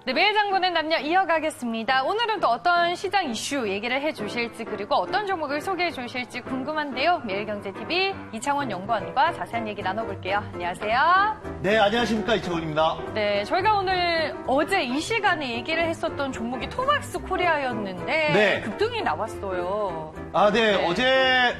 네, 매일 장 보는 남녀 이어가겠습니다. 오늘은 또 어떤 시장 이슈 얘기를 해주실지 그리고 어떤 종목을 소개해 주실지 궁금한데요. 매일경제TV 이창원 연구원과 자세한 얘기 나눠볼게요. 안녕하세요. 네, 안녕하십니까. 이창원입니다. 네, 저희가 오늘 어제 이 시간에 얘기를 했었던 종목이 토막스 코리아였는데 네. 급등이 나왔어요. 네. 어제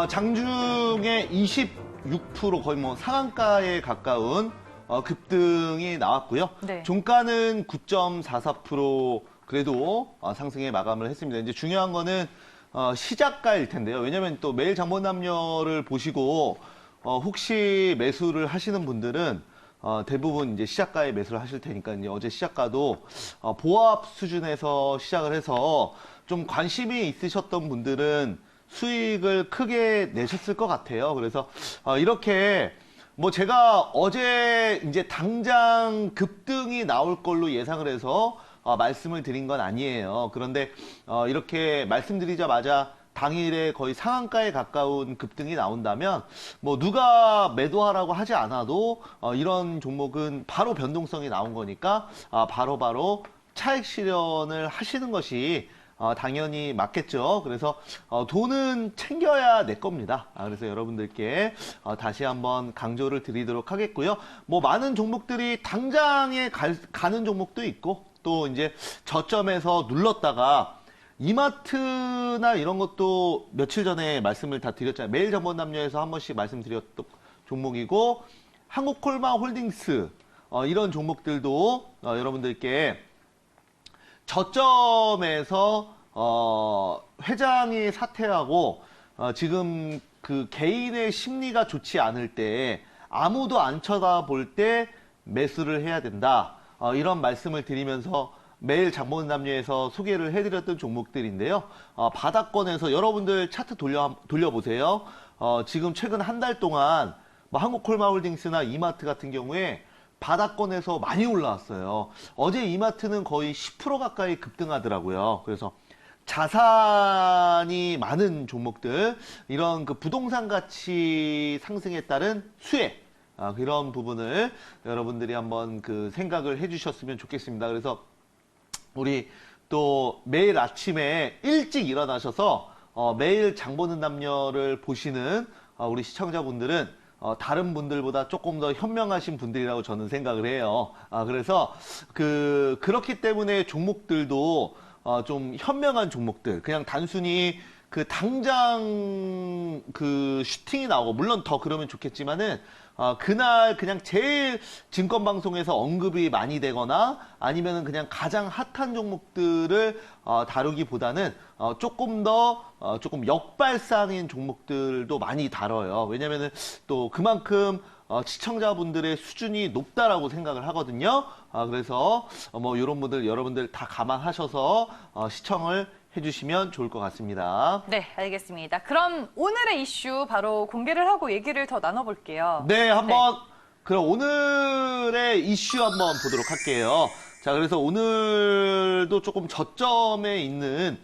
장중에 26% 거의 뭐 상한가에 가까운 급등이 나왔고요. 네. 종가는 9.44% 그래도 상승에 마감을 했습니다. 이제 중요한 거는 시작가일 텐데요. 왜냐하면 또 매일 장본남녀를 보시고 혹시 매수를 하시는 분들은 대부분 이제 시작가에 매수를 하실 테니까 이제 어제 시작가도 보합 수준에서 시작을 해서 좀 관심이 있으셨던 분들은 수익을 크게 내셨을 것 같아요. 그래서 이렇게 뭐 제가 어제 이제 당장 급등이 나올 걸로 예상을 해서 말씀을 드린 건 아니에요. 그런데 이렇게 말씀드리자마자 당일에 거의 상한가에 가까운 급등이 나온다면 뭐 누가 매도하라고 하지 않아도 이런 종목은 바로 변동성이 나온 거니까 바로바로 차익 실현을 하시는 것이 당연히 맞겠죠. 그래서 돈은 챙겨야 내 겁니다. 그래서 여러분들께 다시 한번 강조를 드리도록 하겠고요. 뭐 많은 종목들이 당장에 가는 종목도 있고 또 이제 저점에서 눌렀다가 이마트나 이런 것도 며칠 전에 말씀을 다 드렸잖아요. 매일 정보남녀에서 한 번씩 말씀드렸던 종목이고 한국콜마홀딩스 이런 종목들도 여러분들께 저점에서 회장이 사퇴하고 지금 그 개인의 심리가 좋지 않을 때 아무도 안 쳐다볼 때 매수를 해야 된다. 이런 말씀을 드리면서 매일 장본남녀에서 소개를 해드렸던 종목들인데요. 바닥권에서 여러분들 차트 돌려보세요. 지금 최근 한 달 동안 뭐 한국콜마홀딩스나 이마트 같은 경우에 바닥권에서 많이 올라왔어요. 어제 이마트는 거의 10% 가까이 급등하더라고요. 그래서 자산이 많은 종목들, 이런 그 부동산 가치 상승에 따른 수혜, 그런 부분을 여러분들이 한번 그 생각을 해주셨으면 좋겠습니다. 그래서 우리 또 매일 아침에 일찍 일어나셔서 매일 장 보는 남녀를 보시는 우리 시청자분들은 다른 분들보다 조금 더 현명하신 분들이라고 저는 생각을 해요. 그래서 그렇기 때문에 종목들도 좀 현명한 종목들, 그냥 단순히 그 당장 그 슈팅이 나오고, 물론 더 그러면 좋겠지만은 그날 그냥 제일 증권방송에서 언급이 많이 되거나 아니면은 그냥 가장 핫한 종목들을 다루기보다는 조금 역발상인 종목들도 많이 다뤄요. 왜냐면은 또 그만큼 시청자분들의 수준이 높다라고 생각을 하거든요. 그래서 뭐 이런 분들 여러분들 다 감안하셔서 시청을 해주시면 좋을 것 같습니다. 네, 알겠습니다. 그럼 오늘의 이슈 바로 공개를 하고 얘기를 더 나눠볼게요. 네, 그럼 오늘의 이슈 한번 보도록 할게요. 자, 그래서 오늘도 조금 저점에 있는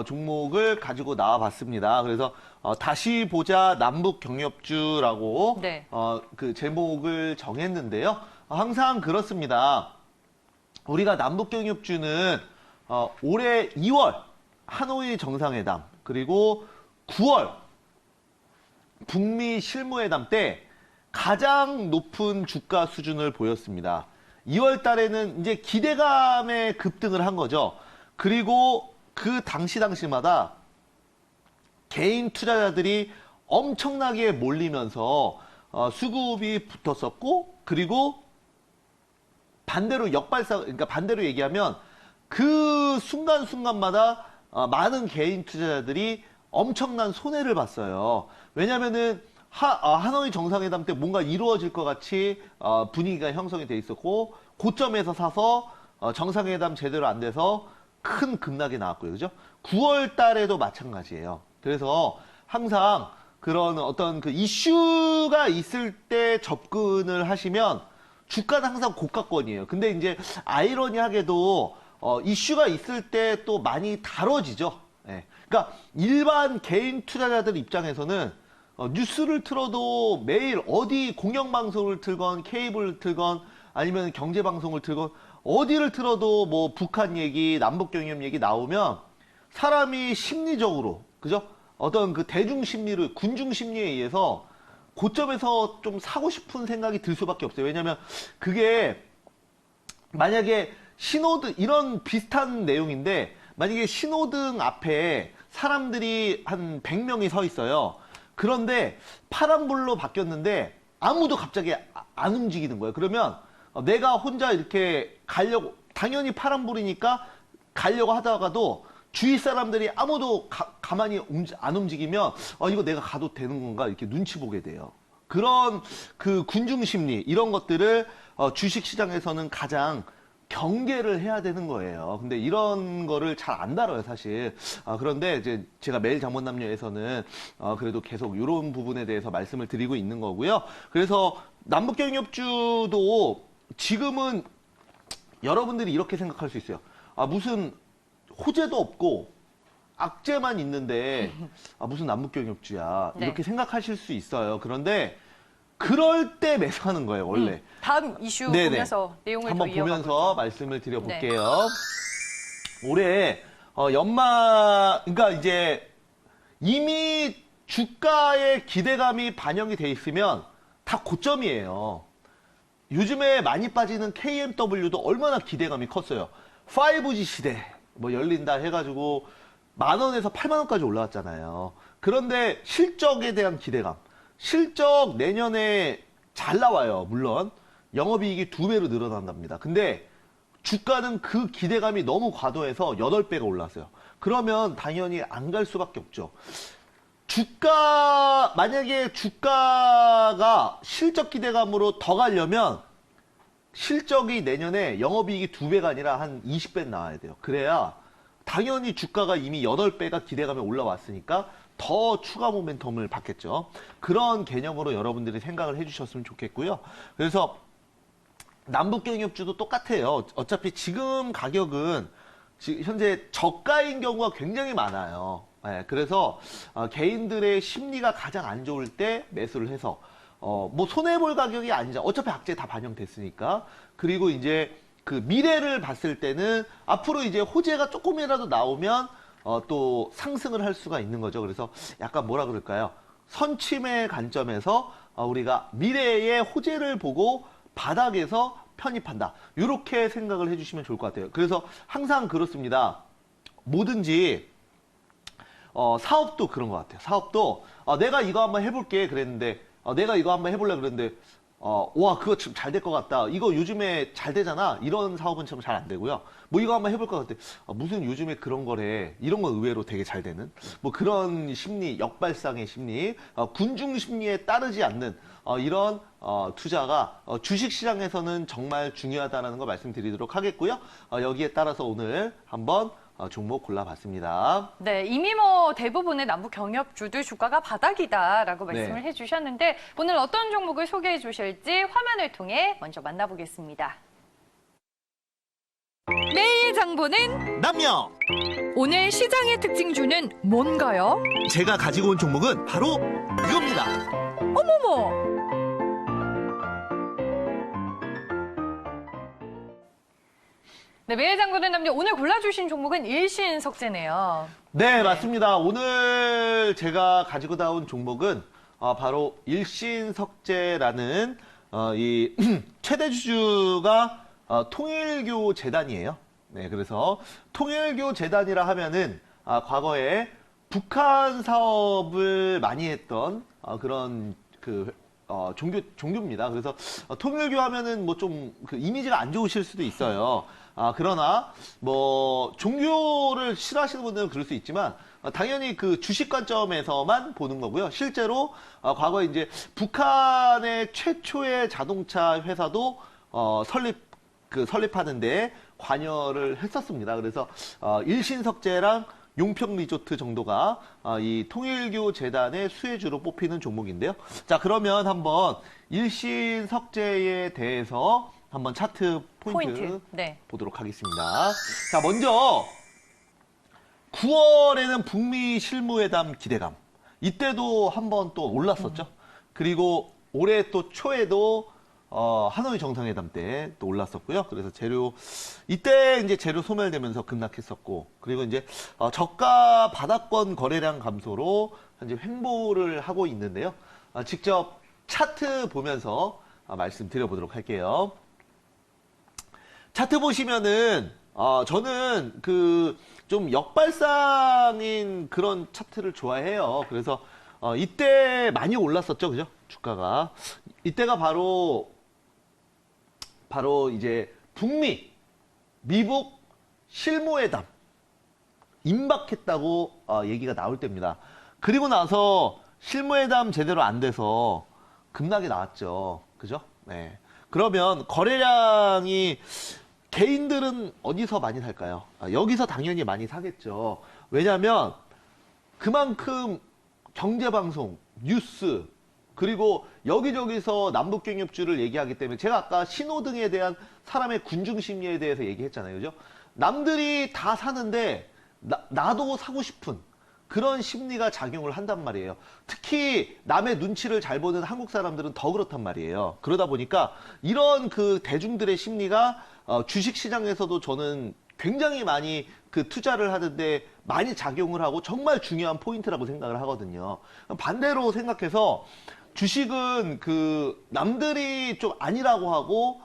종목을 가지고 나와봤습니다. 그래서 다시 보자 남북경협주라고 네. 그 제목을 정했는데요. 항상 그렇습니다. 우리가 남북경협주는 올해 2월 하노이 정상회담 그리고 9월 북미 실무회담 때 가장 높은 주가 수준을 보였습니다. 2월 달에는 이제 기대감에 급등을 한 거죠. 그리고 그 당시마다 개인 투자자들이 엄청나게 몰리면서 수급이 붙었었고, 그리고 반대로 그러니까 반대로 얘기하면 그 순간순간마다 많은 개인 투자자들이 엄청난 손해를 봤어요. 왜냐면은 하노이 정상회담 때 뭔가 이루어질 것 같이 분위기가 형성이 돼 있었고, 고점에서 사서 정상회담 제대로 안 돼서 큰 급락이 나왔고요. 그죠? 9월 달에도 마찬가지예요. 그래서 항상 그런 어떤 그 이슈가 있을 때 접근을 하시면 주가는 항상 고가권이에요. 근데 이제 아이러니하게도 이슈가 있을 때 또 많이 다뤄지죠. 예. 그러니까 일반 개인 투자자들 입장에서는 뉴스를 틀어도 매일 어디 공영방송을 틀건 케이블을 틀건 아니면 경제방송을 틀건 어디를 틀어도 뭐 북한 얘기, 남북 경협 얘기 나오면 사람이 심리적으로, 그죠? 어떤 그 대중 심리를, 군중 심리에 의해서 고점에서 좀 사고 싶은 생각이 들 수밖에 없어요. 왜냐면 그게 만약에 신호등, 이런 비슷한 내용인데 만약에 신호등 앞에 사람들이 한 100명이 서 있어요. 그런데 파란불로 바뀌었는데 아무도 갑자기 안 움직이는 거예요. 그러면 내가 혼자 이렇게 가려고, 당연히 파란불이니까 가려고 하다가도 주위 사람들이 아무도 가만히 안 움직이면 이거 내가 가도 되는 건가 이렇게 눈치 보게 돼요. 그런 그 군중 심리, 이런 것들을 주식 시장에서는 가장 경계를 해야 되는 거예요. 근데 이런 거를 잘 안 다뤄요, 사실. 그런데 이제 제가 매일 장본남녀에서는 그래도 계속 이런 부분에 대해서 말씀을 드리고 있는 거고요. 그래서 남북경협주도 지금은 여러분들이 이렇게 생각할 수 있어요. 무슨 호재도 없고 악재만 있는데 무슨 남북경협주야, 네. 이렇게 생각하실 수 있어요. 그런데 그럴 때 매수하는 거예요, 원래. 다음 이슈 네네. 보면서 내용을 한번 더 이어가 보면서 보죠. 말씀을 드려볼게요. 올해 그러니까 이제 이미 주가의 기대감이 반영이 돼 있으면 다 고점이에요. 요즘에 많이 빠지는 KMW도 얼마나 기대감이 컸어요. 5G 시대 뭐 열린다 해가지고 10,000원에서 80,000원까지 올라왔잖아요. 그런데 실적에 대한 기대감, 실적 내년에 잘 나와요. 물론 영업이익이 2배로 늘어난답니다. 근데 주가는 그 기대감이 너무 과도해서 8배가 올랐어요. 그러면 당연히 안 갈 수밖에 없죠. 만약에 주가가 실적 기대감으로 더 가려면 실적이 내년에 영업이익이 2배가 아니라 한 20배 나와야 돼요. 그래야 당연히 주가가 이미 8배가 기대감에 올라왔으니까 더 추가 모멘텀을 받겠죠. 그런 개념으로 여러분들이 생각을 해주셨으면 좋겠고요. 그래서 남북경협주도 똑같아요. 어차피 지금 가격은 현재 저가인 경우가 굉장히 많아요. 그래서 개인들의 심리가 가장 안 좋을 때 매수를 해서 뭐 손해볼 가격이 아니죠. 어차피 악재 다 반영됐으니까. 그리고 이제 그 미래를 봤을 때는 앞으로 이제 호재가 조금이라도 나오면 또 상승을 할 수가 있는 거죠. 그래서 약간 뭐라 그럴까요? 선침의 관점에서 우리가 미래의 호재를 보고 바닥에서 편입한다. 이렇게 생각을 해주시면 좋을 것 같아요. 그래서 항상 그렇습니다. 뭐든지 사업도 그런 것 같아요. 사업도 내가 이거 한번 해볼게 그랬는데 내가 이거 한번 해볼래 그랬는데 와 그거 좀 잘 될 것 같다. 이거 요즘에 잘 되잖아. 이런 사업은 좀 잘 안 되고요. 뭐 이거 한번 해볼 것 같아. 무슨 요즘에 그런 거래. 이런 건 의외로 되게 잘 되는 뭐 그런 심리, 역발상의 심리, 군중 심리에 따르지 않는 이런 투자가 주식시장에서는 정말 중요하다는 거 말씀드리도록 하겠고요. 여기에 따라서 오늘 한번 종목 골라봤습니다. 네, 이미 뭐 대부분의 남북 경협주들 주가가 바닥이다라고 말씀을 네. 해주셨는데 오늘 어떤 종목을 소개해 주실지 화면을 통해 먼저 만나보겠습니다. 매일 장보는 남녀! 오늘 시장의 특징주는 뭔가요? 제가 가지고 온 종목은 바로 이겁니다. 어머머! 네, 매일 장보는 남녀 오늘 골라주신 종목은 일신석재네요. 네, 맞습니다. 오늘 제가 가지고 나온 종목은 바로 일신석재라는 이 최대 주주가 통일교 재단이에요. 네, 그래서 통일교 재단이라 하면은 과거에 북한 사업을 많이 했던 그런 종교입니다. 그래서 통일교 하면은 뭐 좀 그 이미지가 안 좋으실 수도 있어요. 그러나 뭐 종교를 싫어하시는 분들은 그럴 수 있지만 당연히 그 주식 관점에서만 보는 거고요. 실제로 과거에 이제 북한의 최초의 자동차 회사도 설립하는데 관여를 했었습니다. 그래서 일신석재랑 용평리조트 정도가 이 통일교 재단의 수혜주로 뽑히는 종목인데요. 자, 그러면 한번 일신석재에 대해서 한번 차트 포인트 네. 보도록 하겠습니다. 자, 먼저 9월에는 북미 실무회담 기대감. 이때도 한번 또 올랐었죠. 그리고 올해 또 초에도 하노이 정상회담 때 또 올랐었고요. 그래서 이때 이제 재료 소멸되면서 급락했었고, 그리고 이제 저가 바닥권 거래량 감소로 현재 횡보를 하고 있는데요. 직접 차트 보면서 말씀드려보도록 할게요. 차트 보시면은 저는 좀 역발상인 그런 차트를 좋아해요. 그래서 이때 많이 올랐었죠, 그죠? 주가가 이때가 바로 이제 미북 실무회담 임박했다고 얘기가 나올 때입니다. 그리고 나서 실무회담 제대로 안 돼서 급락이 나왔죠, 그죠? 네. 그러면 거래량이 개인들은 어디서 많이 살까요? 여기서 당연히 많이 사겠죠. 왜냐하면 그만큼 경제방송, 뉴스, 그리고 여기저기서 남북경협주를 얘기하기 때문에 제가 아까 신호등에 대한 사람의 군중심리에 대해서 얘기했잖아요. 그죠? 남들이 다 사는데 나도 사고 싶은 그런 심리가 작용을 한단 말이에요. 특히 남의 눈치를 잘 보는 한국 사람들은 더 그렇단 말이에요. 그러다 보니까 이런 대중들의 심리가 주식시장에서도 저는 굉장히 많이 투자를 하는데 많이 작용을 하고 정말 중요한 포인트라고 생각을 하거든요. 반대로 생각해서 주식은 남들이 좀 아니라고 하고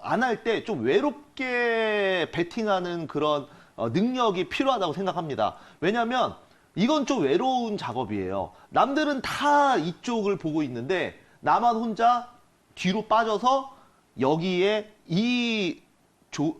안 할 때 좀 외롭게 베팅하는 그런 능력이 필요하다고 생각합니다. 왜냐하면 이건 좀 외로운 작업이에요. 남들은 다 이쪽을 보고 있는데 나만 혼자 뒤로 빠져서 여기에 이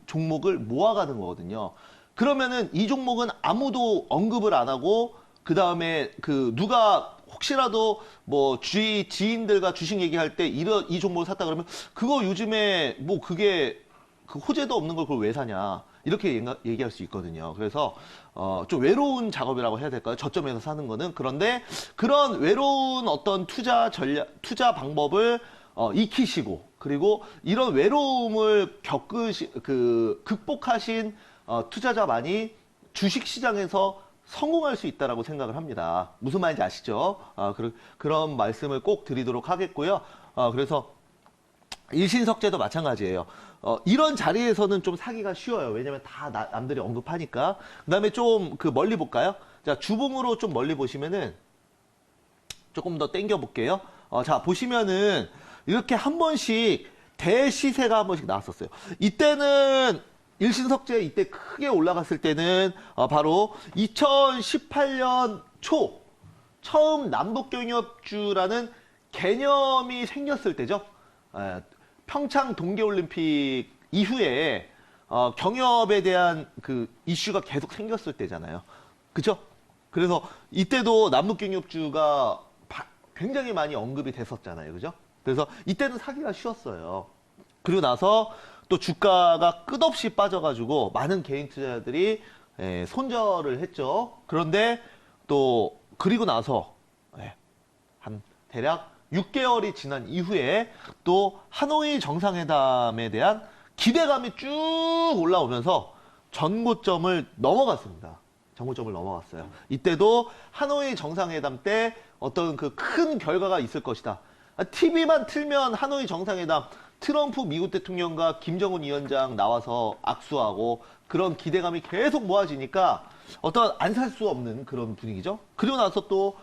종목을 모아가는 거거든요. 그러면은 이 종목은 아무도 언급을 안 하고 그 다음에 누가 혹시라도 뭐 지인들과 주식 얘기할 때 이 종목을 샀다 그러면 그거 요즘에 뭐 그게 호재도 없는 걸 그걸 왜 사냐 이렇게 얘기할 수 있거든요. 그래서 좀 외로운 작업이라고 해야 될까요? 저점에서 사는 거는. 그런데 그런 외로운 어떤 투자 투자 방법을 익히시고, 그리고 이런 외로움을 극복하신 투자자만이 주식시장에서 성공할 수 있다라고 생각을 합니다. 무슨 말인지 아시죠? 그런 말씀을 꼭 드리도록 하겠고요. 그래서 일신석재도 마찬가지예요. 이런 자리에서는 좀 사기가 쉬워요. 왜냐면 다 남들이 언급하니까. 그 다음에 좀 멀리 볼까요? 자, 주봉으로 좀 멀리 보시면은 조금 더 당겨 볼게요. 자, 보시면은 이렇게 한 번씩 대시세가 한 번씩 나왔었어요. 이때는 일신석재 이때 크게 올라갔을 때는 바로 2018년 초 처음 남북경협주라는 개념이 생겼을 때죠. 평창 동계올림픽 이후에 경협에 대한 이슈가 계속 생겼을 때잖아요. 그죠? 그래서 이때도 남북경협주가 굉장히 많이 언급이 됐었잖아요. 그죠? 그래서 이때는 사기가 쉬웠어요. 그리고 나서 또 주가가 끝없이 빠져가지고 많은 개인 투자자들이 손절을 했죠. 그런데 또 그리고 나서 한 대략 6개월이 지난 이후에 또 하노이 정상회담에 대한 기대감이 쭉 올라오면서 전고점을 넘어갔습니다. 전고점을 넘어갔어요. 이때도 하노이 정상회담 때 어떤 큰 결과가 있을 것이다. TV만 틀면 하노이 정상회담, 트럼프 미국 대통령과 김정은 위원장 나와서 악수하고 그런 기대감이 계속 모아지니까 어떤 안 살 수 없는 그런 분위기죠. 그리고 나서 또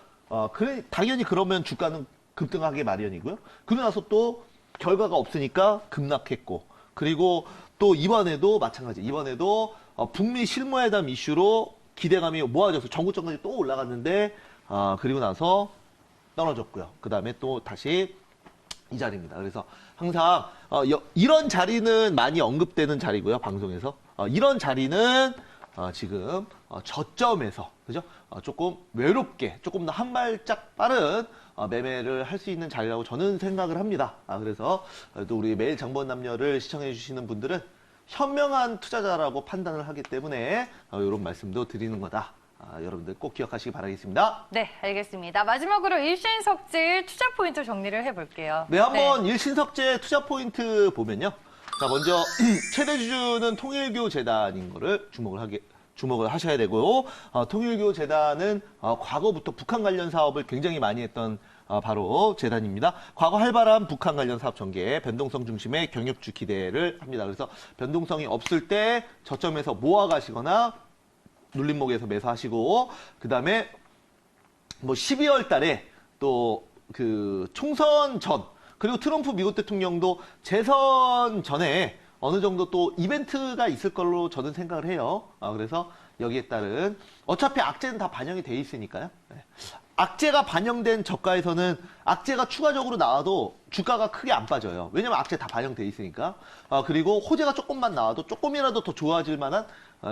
당연히 그러면 주가는 급등하기 마련이고요. 그러고 나서 또 결과가 없으니까 급락했고, 그리고 또 이번에도 마찬가지. 이번에도 북미 실무회담 이슈로 기대감이 모아져서 전고점까지 또 올라갔는데 그리고 나서 떨어졌고요. 그 다음에 또 다시 이 자리입니다. 그래서 항상 이런 자리는 많이 언급되는 자리고요. 방송에서 이런 자리는 지금 저점에서 그죠? 조금 외롭게 조금 더 한 발짝 빠른 매매를 할 수 있는 자리라고 저는 생각을 합니다. 그래서 또 우리 매일 장본 남녀를 시청해 주시는 분들은 현명한 투자자라고 판단을 하기 때문에 이런 말씀도 드리는 거다. 여러분들 꼭 기억하시기 바라겠습니다. 네, 알겠습니다. 마지막으로 일신석재 투자 포인트 정리를 해볼게요. 네, 한번 일신석재 투자 포인트 보면요. 자, 먼저 최대 주주는 통일교재단인 거를 주목을 하셔야 되고, 통일교재단은 과거부터 북한 관련 사업을 굉장히 많이 했던 바로 재단입니다. 과거 활발한 북한 관련 사업 전개, 변동성 중심의 경력주 기대를 합니다. 그래서 변동성이 없을 때 저점에서 모아가시거나 눌림목에서 매수하시고, 그 다음에 뭐 12월 달에 또 그 총선 전, 그리고 트럼프 미국 대통령도 재선 전에 어느 정도 또 이벤트가 있을 걸로 저는 생각을 해요. 그래서 여기에 따른 어차피 악재는 다 반영이 돼 있으니까요. 네. 악재가 반영된 저가에서는 악재가 추가적으로 나와도 주가가 크게 안 빠져요. 왜냐면 악재 다 반영돼 있으니까. 그리고 호재가 조금만 나와도 조금이라도 더 좋아질 만한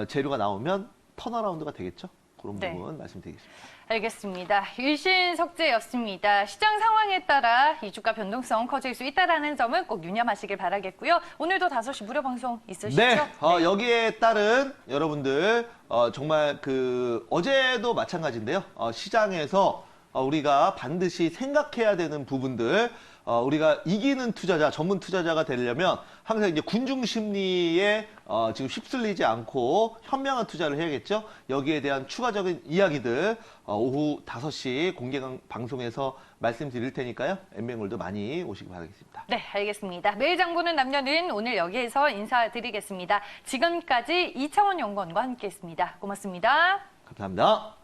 재료가 나오면 턴어라운드가 되겠죠. 그런 네. 부분 말씀드리겠습니다. 알겠습니다. 일신석재였습니다. 시장 상황에 따라 이 주가 변동성 커질 수 있다는 점은 꼭 유념하시길 바라겠고요. 오늘도 5시 무료 방송 있으시죠? 네, 여기에 따른 여러분들 정말 그 어제도 마찬가지인데요. 시장에서 우리가 반드시 생각해야 되는 부분들, 우리가 이기는 투자자, 전문 투자자가 되려면 항상 이제 군중 심리에 지금 휩쓸리지 않고 현명한 투자를 해야겠죠. 여기에 대한 추가적인 이야기들 오후 5시 공개 방송에서 말씀드릴 테니까요. 엠뱅골도 많이 오시기 바라겠습니다. 네, 알겠습니다. 매일 장보는 남녀는 오늘 여기에서 인사드리겠습니다. 지금까지 이창원 연구원과 함께했습니다. 고맙습니다. 감사합니다.